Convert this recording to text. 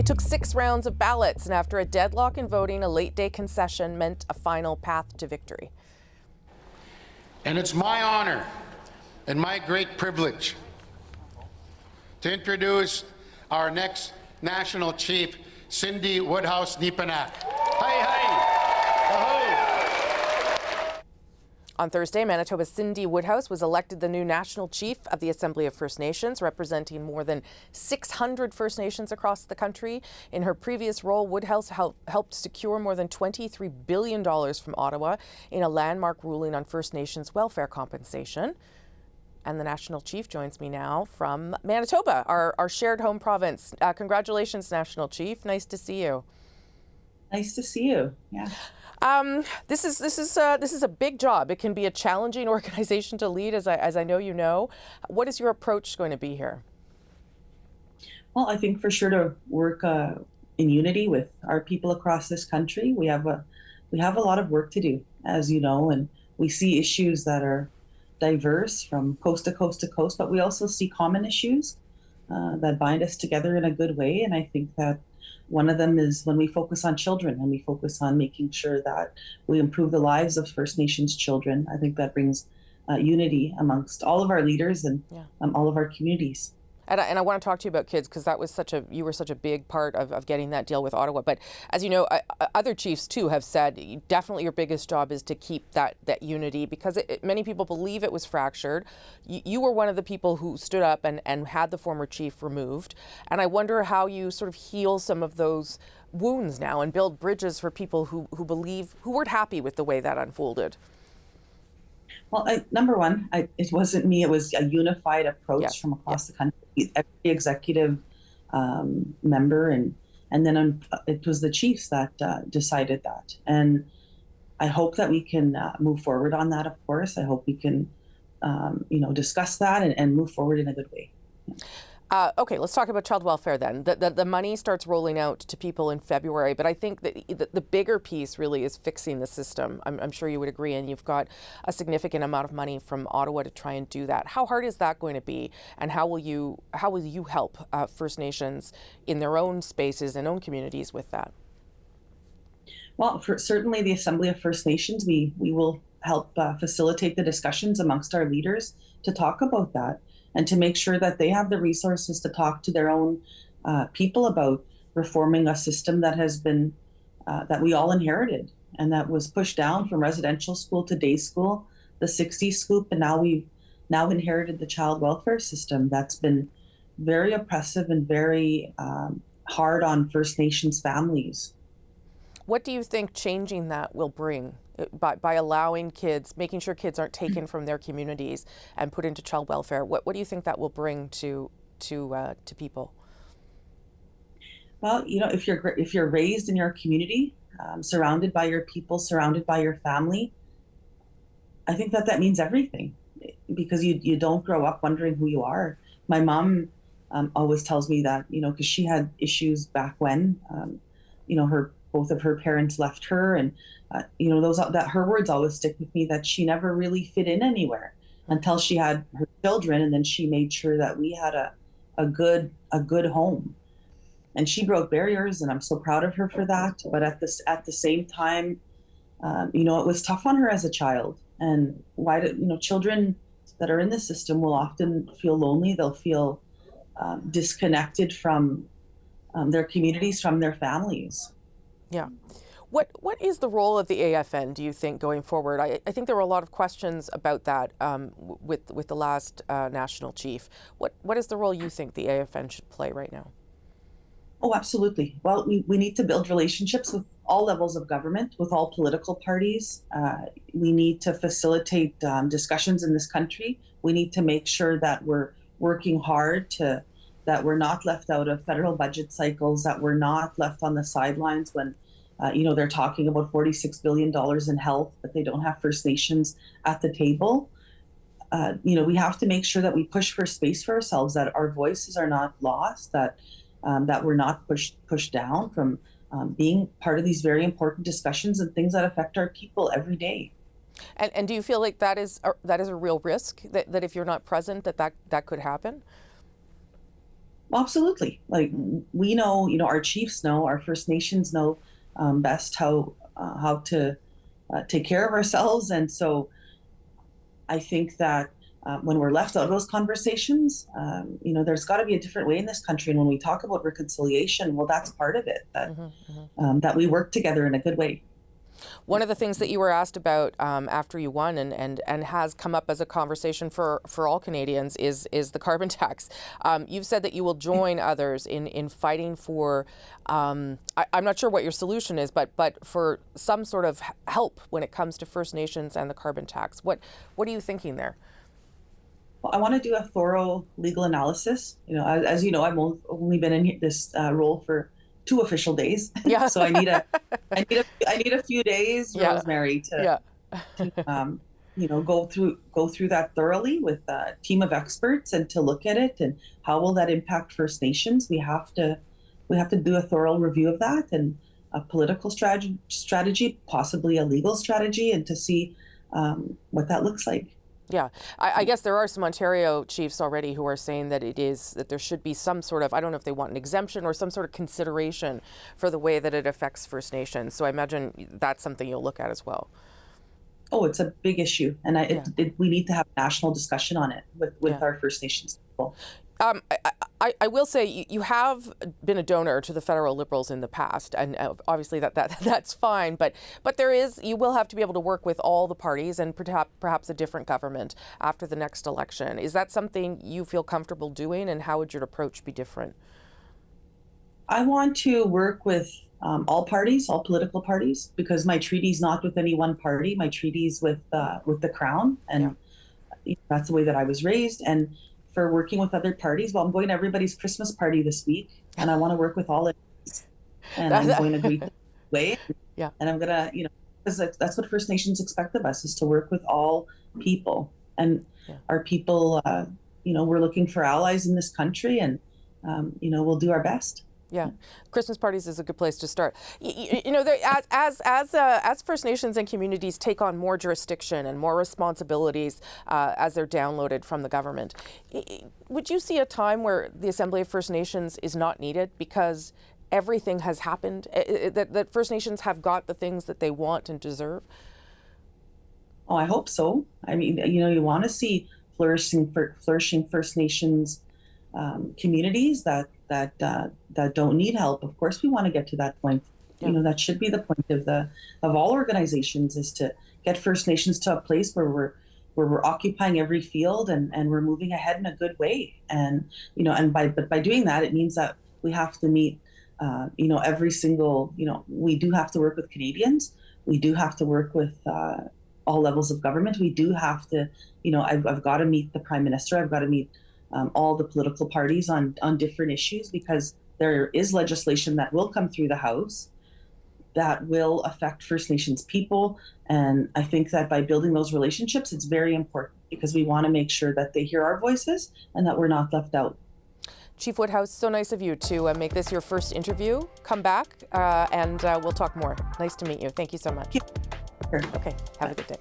It took 6 rounds of ballots, and after a deadlock in voting, a late-day concession meant a final path to victory. And it's my honor and my great privilege to introduce our next National Chief, Cindy Woodhouse Nipanak. Hi, hi. On Thursday, Manitoba's Cindy Woodhouse was elected the new National Chief of the Assembly of First Nations, representing more than 600 First Nations across the country. In her previous role, Woodhouse helped secure more than $23 billion from Ottawa in a landmark ruling on First Nations welfare compensation. And the National Chief joins me now from Manitoba, our shared home province. Congratulations, National Chief. Nice to see you. Nice to see you. Yeah. This is a big job. It can be a challenging organization to lead, as I know you know. What is your approach going to be here? Well, I think for sure to work in unity with our people across this country. We have a lot of work to do, as you know, and we see issues that are diverse from coast to coast to coast, but we also see common issues that bind us together in a good way. And I think that one of them is when we focus on children and we focus on making sure that we improve the lives of First Nations children. I think that brings unity amongst all of our leaders and all of our communities. And I want to talk to you about kids, because you were such a big part of getting that deal with Ottawa. But as you know, other chiefs too have said definitely your biggest job is to keep that unity, because many people believe it was fractured. You were one of the people who stood up and had the former chief removed. And I wonder how you sort of heal some of those wounds now and build bridges for people who weren't happy with the way that unfolded. Well, number one, it wasn't me. It was a unified approach from across the country. Every executive member, and then it was the chiefs that decided that. And I hope that we can move forward on that. Of course, I hope we can, discuss that and move forward in a good way. Okay, let's talk about child welfare then. The money starts rolling out to people in February, but I think that the bigger piece really is fixing the system. I'm sure you would agree, and you've got a significant amount of money from Ottawa to try and do that. How hard is that going to be, and how will you help First Nations in their own spaces and own communities with that? Well, certainly the Assembly of First Nations, we will help facilitate the discussions amongst our leaders to talk about that, and to make sure that they have the resources to talk to their own people about reforming a system that has been, that we all inherited, and that was pushed down from residential school to day school, the 60s scoop, and now we've inherited the child welfare system that's been very oppressive and very hard on First Nations families. What do you think changing that will bring? By allowing kids, making sure kids aren't taken from their communities and put into child welfare, what do you think that will bring to people? Well, if you're raised in your community, surrounded by your people, surrounded by your family, I think that means everything, because you don't grow up wondering who you are. My mom always tells me that, because she had issues back when, both of her parents left her, and her words always stick with me, that she never really fit in anywhere until she had her children, and then she made sure that we had a good home. And she broke barriers, and I'm so proud of her for that. But at the same time, it was tough on her as a child. And children that are in the system will often feel lonely. They'll feel disconnected from their communities, from their families. Yeah. What is the role of the AFN, do you think, going forward? I think there were a lot of questions about that with the last National Chief. What is the role you think the AFN should play right now? Oh, absolutely. Well, we need to build relationships with all levels of government, with all political parties. We need to facilitate discussions in this country. We need to make sure that we're working hard that we're not left out of federal budget cycles, that we're not left on the sidelines when they're talking about $46 billion in health, but they don't have First Nations at the table. We have to make sure that we push for space for ourselves, that our voices are not lost, that we're not pushed down from being part of these very important discussions and things that affect our people every day. And do you feel like that is a real risk, that if you're not present, that could happen? Absolutely. Like we know, our chiefs know, our First Nations know best how to take care of ourselves, and so I think that when we're left out of those conversations, there's got to be a different way in this country. And when we talk about reconciliation, well, that's part of it. That we work together in a good way. One of the things that you were asked about after you won and has come up as a conversation for all Canadians is the carbon tax. You've said that you will join others in fighting for, I'm not sure what your solution is, but for some sort of help when it comes to First Nations and the carbon tax. What are you thinking there? Well, I want to do a thorough legal analysis. As you know, I've only been in this role for 2 official days. Yeah. So I need a few days, Yeah. Rosemary, to go through that thoroughly with a team of experts and to look at it and how will that impact First Nations. We have to do a thorough review of that and a political strategy, possibly a legal strategy, and to see what that looks like. Yeah, I guess there are some Ontario chiefs already who are saying that that there should be some sort of, I don't know if they want an exemption or some sort of consideration for the way that it affects First Nations. So I imagine that's something you'll look at as well. Oh, it's a big issue, and we need to have a national discussion on it with our First Nations people. I will say you have been a donor to the federal Liberals in the past, and obviously that's fine. But you will have to be able to work with all the parties and perhaps a different government after the next election. Is that something you feel comfortable doing, and how would your approach be different? I want to work with all parties, all political parties, because my treaty's not with any one party. My treaty's with the Crown, and that's the way that I was raised. And for working with other parties, well, I'm going to everybody's Christmas party this week, and I want to work with all of these. And I'm going to greet them way. Yeah. And I'm going to, because that's what First Nations expect of us, is to work with all people. And our people, we're looking for allies in this country, and, we'll do our best. Yeah, Christmas parties is a good place to start. As First Nations and communities take on more jurisdiction and more responsibilities as they're downloaded from the government, would you see a time where the Assembly of First Nations is not needed because everything has happened, that First Nations have got the things that they want and deserve? Oh, I hope so. I mean, you want to see flourishing First Nations communities that don't need help. Of course, we want to get to that point. Yeah. That should be the point of all organizations, is to get First Nations to a place where we're occupying every field and we're moving ahead in a good way. And by doing that, it means that we have to meet every single, we do have to work with Canadians. We do have to work with all levels of government. We do have to, I've got to meet the Prime Minister. I've got to meet all the political parties on different issues, because there is legislation that will come through the House that will affect First Nations people. And I think that by building those relationships, it's very important, because we want to make sure that they hear our voices and that we're not left out. Chief Woodhouse, so nice of you to make this your first interview. Come back and we'll talk more. Nice to meet you. Thank you so much. Sure. Okay, have a good day.